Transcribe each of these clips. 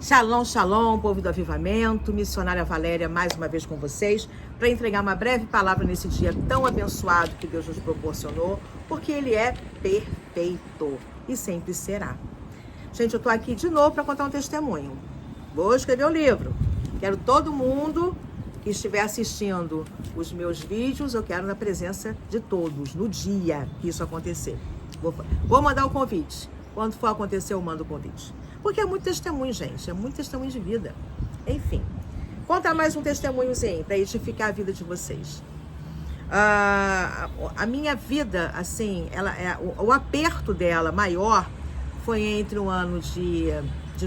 Shalom, shalom, povo do avivamento, missionária Valéria mais uma vez com vocês, para entregar uma breve palavra nesse dia tão abençoado que Deus nos proporcionou, porque Ele é perfeito e sempre será. Gente, eu estou aqui de novo para contar um testemunho. Vou escrever o livro. Quero todo mundo que estiver assistindo os meus vídeos, eu quero na presença de todos, no dia que isso acontecer. Vou mandar o convite. Quando for acontecer, eu mando o convite. Porque é muito testemunho, gente. É muito testemunho de vida. Enfim. Conta mais um testemunhozinho para edificar a vida de vocês. A minha vida, assim, o aperto dela maior foi entre o ano de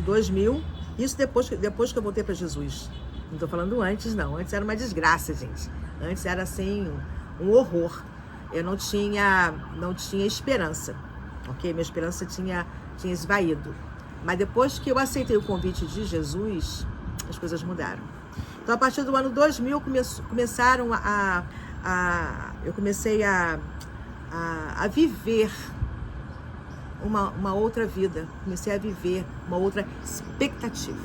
2000. Isso depois que eu voltei para Jesus. Não estou falando antes, não. Antes era uma desgraça, gente. Antes era, assim, um horror. Eu não tinha esperança. Ok? Minha esperança tinha esvaído. Mas depois que eu aceitei o convite de Jesus, as coisas mudaram. Então, a partir do ano 2000, eu comecei a viver uma outra vida. Comecei a viver uma outra expectativa.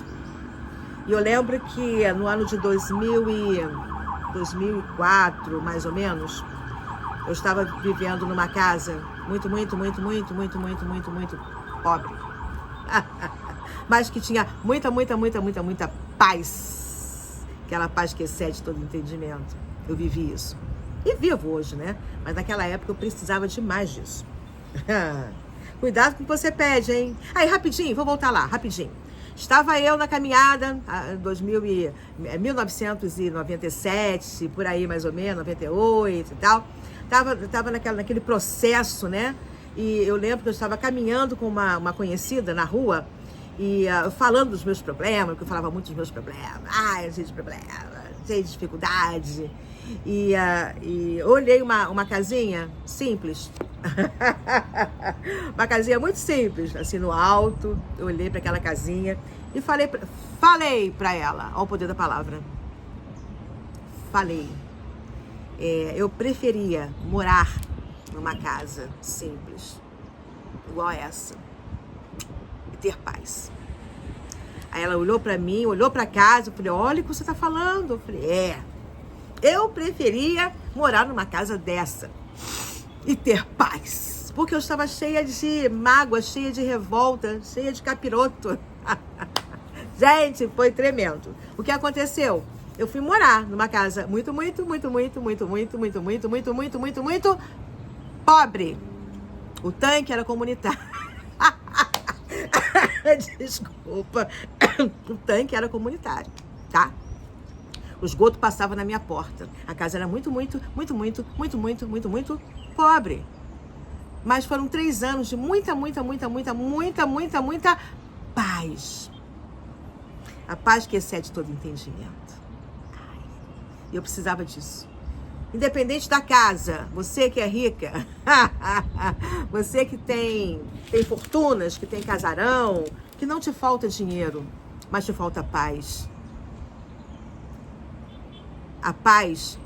E eu lembro que no ano de 2004, mais ou menos, eu estava vivendo numa casa muito pobre. Mas que tinha muita paz. Aquela paz que excede todo entendimento. Eu vivi isso. E vivo hoje, né? Mas naquela época eu precisava demais disso. Cuidado com o que você pede, hein? Aí, rapidinho, vou voltar lá, rapidinho. Estava eu na caminhada, 1997, por aí mais ou menos, 98 e tal. Tava naquele processo, né? E eu lembro que eu estava caminhando com uma conhecida na rua e falando dos meus problemas, porque eu falava muito dos meus problemas. Eu cheio de problemas, cheio de dificuldade. E olhei uma casinha simples. Uma casinha muito simples, assim no alto. Eu olhei para aquela casinha e falei para ela, ao poder da palavra. Falei. Eu preferia morar numa casa simples, igual essa, e ter paz. Aí ela olhou pra mim, olhou pra casa, eu falei, olha o que você tá falando. Eu falei, eu preferia morar numa casa dessa e ter paz, porque eu estava cheia de mágoa, cheia de revolta, cheia de capiroto. Gente, foi tremendo. O que aconteceu? Eu fui morar numa casa muito pobre. O tanque era comunitário. Desculpa. O tanque era comunitário, tá? O esgoto passava na minha porta. A casa era muito pobre. Mas foram 3 anos de muita paz. A paz que excede todo entendimento. Eu precisava disso. Independente da casa, você que é rica, você que tem fortunas, que tem casarão, que não te falta dinheiro, mas te falta paz. A paz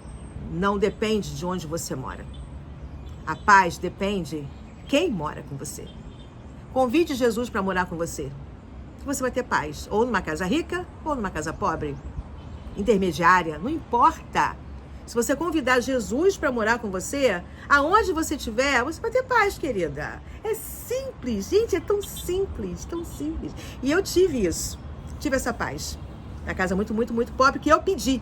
não depende de onde você mora. A paz depende quem mora com você. Convide Jesus para morar com você. Você vai ter paz, ou numa casa rica, ou numa casa pobre, intermediária, não importa. Se você convidar Jesus para morar com você, aonde você estiver, você vai ter paz, querida. É simples, gente, é tão simples. E eu tive isso, tive essa paz. Na casa muito pobre, que eu pedi.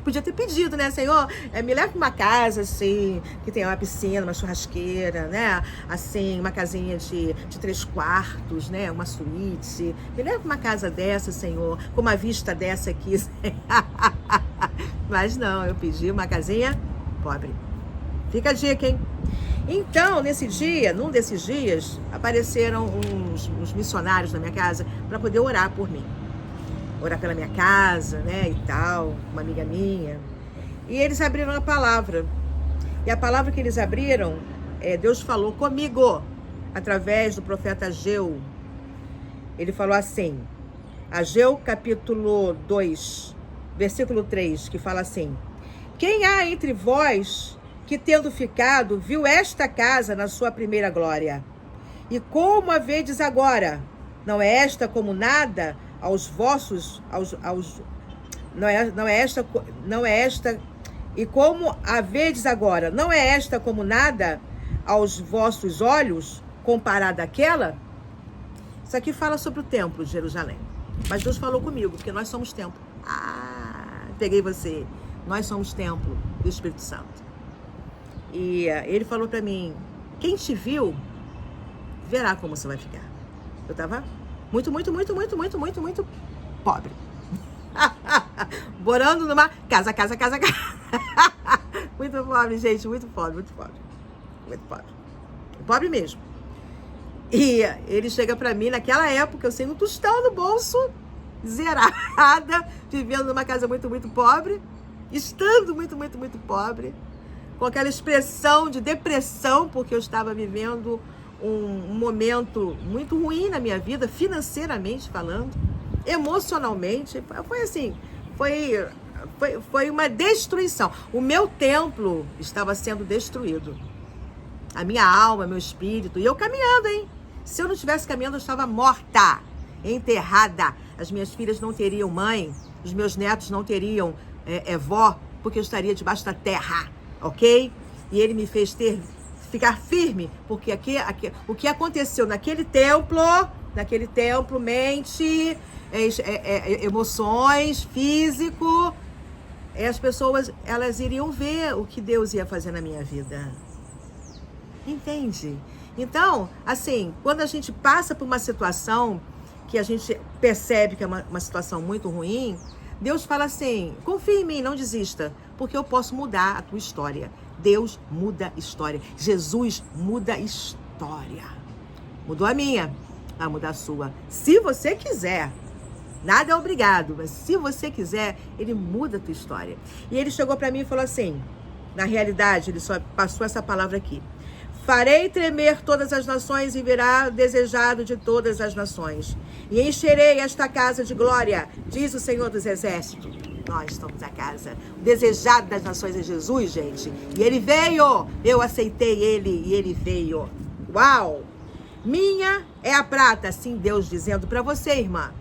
Podia ter pedido, né, Senhor? Me leva para uma casa, assim, que tem uma piscina, uma churrasqueira, né? Assim, uma casinha de 3 quartos, né? Uma suíte. Me leva para uma casa dessa, Senhor, com uma vista dessa aqui. Mas não, eu pedi uma casinha pobre. Fica a dica, hein? Então, num desses dias, apareceram uns missionários na minha casa para poder orar por mim. Orar pela minha casa, né, e tal, uma amiga minha. E eles abriram a palavra. E a palavra que eles abriram, Deus falou comigo, através do profeta Ageu. Ele falou assim, Ageu capítulo 2, versículo 3, que fala assim, quem há entre vós que tendo ficado, viu esta casa na sua primeira glória? E como a vedes agora? Não é esta como nada, aos vossos, não é esta, e como a vedes agora, não é esta como nada aos vossos olhos, comparada àquela? Isso aqui fala sobre o templo de Jerusalém. Mas Deus falou comigo, porque nós somos templo. Peguei você. Nós somos templo do Espírito Santo. E ele falou para mim, quem te viu, verá como você vai ficar. Eu tava muito pobre. Morando numa casa. Muito pobre, gente, muito pobre. Pobre mesmo. E ele chega pra mim, naquela época, eu sem um tostão no bolso, zerada, vivendo numa casa muito pobre, estando muito pobre, com aquela expressão de depressão, porque eu estava vivendo um momento muito ruim na minha vida, financeiramente falando, emocionalmente. Foi assim, foi uma destruição. O meu templo estava sendo destruído. A minha alma, meu espírito, e eu caminhando, hein? Se eu não estivesse caminhando, eu estava morta, enterrada. As minhas filhas não teriam mãe, os meus netos não teriam vó, porque eu estaria debaixo da terra, ok? E ele me fez ficar firme, porque o que aconteceu naquele templo, mente, emoções, físico, as pessoas, elas iriam ver o que Deus ia fazer na minha vida. Entende? Então, assim, quando a gente passa por uma situação que a gente percebe que é uma situação muito ruim, Deus fala assim, confia em mim, não desista, porque eu posso mudar a tua história. Deus muda a história. Jesus muda a história. Mudou a minha, vai mudar a sua. Se você quiser. Nada é obrigado, mas se você quiser, ele muda a tua história. E ele chegou para mim e falou assim, na realidade, ele só passou essa palavra aqui. Farei tremer todas as nações e virá desejado de todas as nações. E encherei esta casa de glória, diz o Senhor dos Exércitos. Nós estamos a casa. O desejado das nações é Jesus, gente. E ele veio. Eu aceitei ele e ele veio. Uau! Minha é a prata, assim Deus dizendo para você, irmã.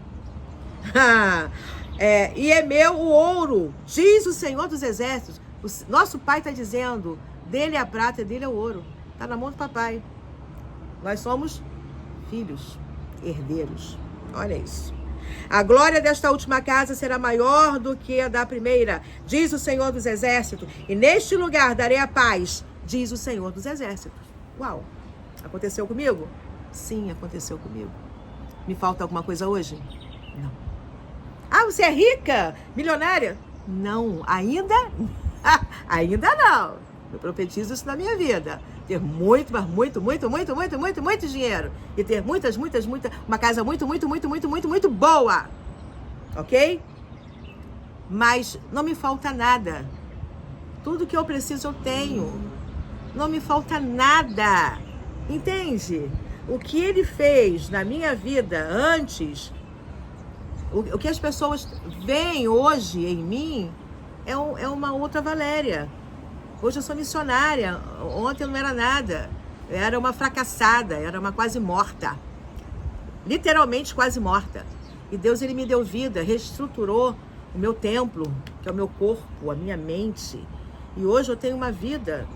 E é meu o ouro, diz o Senhor dos Exércitos. O nosso pai está dizendo, dele é a prata, dele é o ouro. Está na mão do papai. Nós somos filhos, herdeiros. Olha isso. A glória desta última casa será maior do que a da primeira, diz o Senhor dos Exércitos. E neste lugar darei a paz, diz o Senhor dos Exércitos. Uau! Aconteceu comigo? Sim, aconteceu comigo. Me falta alguma coisa hoje? Não. Você é rica? Milionária? Não, ainda não. Eu profetizo isso na minha vida. Ter muito dinheiro. E ter uma casa muito boa. Ok? Mas não me falta nada. Tudo que eu preciso eu tenho. Não me falta nada. Entende? O que ele fez na minha vida antes, o que as pessoas veem hoje em mim, é uma outra Valéria. Hoje eu sou missionária, ontem eu não era nada, eu era uma fracassada, era uma quase morta, literalmente quase morta. E Deus, ele me deu vida, reestruturou o meu templo, que é o meu corpo, a minha mente. E hoje eu tenho uma vida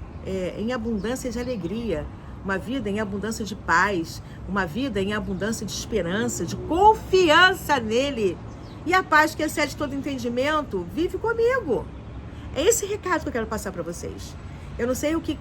em abundância de alegria, uma vida em abundância de paz, uma vida em abundância de esperança, de confiança nele. E a paz que excede todo entendimento vive comigo. É esse recado que eu quero passar para vocês. Eu não sei o que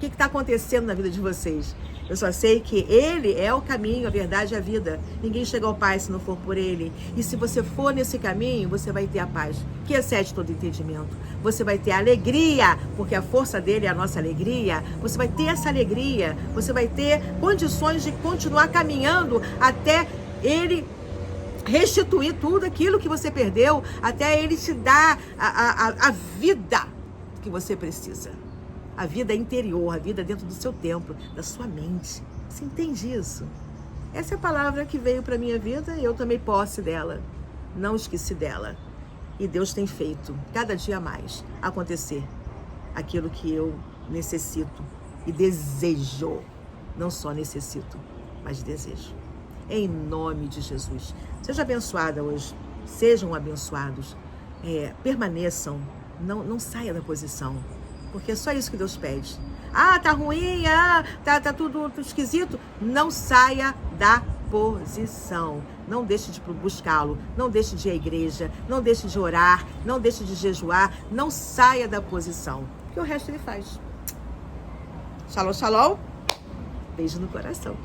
está acontecendo na vida de vocês. Eu só sei que ele é o caminho, a verdade e a vida. Ninguém chega ao Pai se não for por ele. E se você for nesse caminho, você vai ter a paz, que excede todo entendimento. Você vai ter a alegria, porque a força dele é a nossa alegria. Você vai ter essa alegria. Você vai ter condições de continuar caminhando até ele restituir tudo aquilo que você perdeu, até ele te dar a vida que você precisa. A vida interior, a vida dentro do seu templo, da sua mente. Você entende isso? Essa é a palavra que veio para a minha vida e eu tomei posse dela. Não esqueci dela. E Deus tem feito, cada dia mais, acontecer aquilo que eu necessito e desejo. Não só necessito, mas desejo. em nome de Jesus. Seja abençoada hoje, sejam abençoados, permaneçam, não saia da posição, porque é só isso que Deus pede. Ah, tá ruim, tá tudo esquisito. Não saia da posição. Não deixe de buscá-lo, não deixe de ir à igreja, não deixe de orar, não deixe de jejuar, não saia da posição, porque o resto ele faz. Shalom, shalom. Beijo no coração.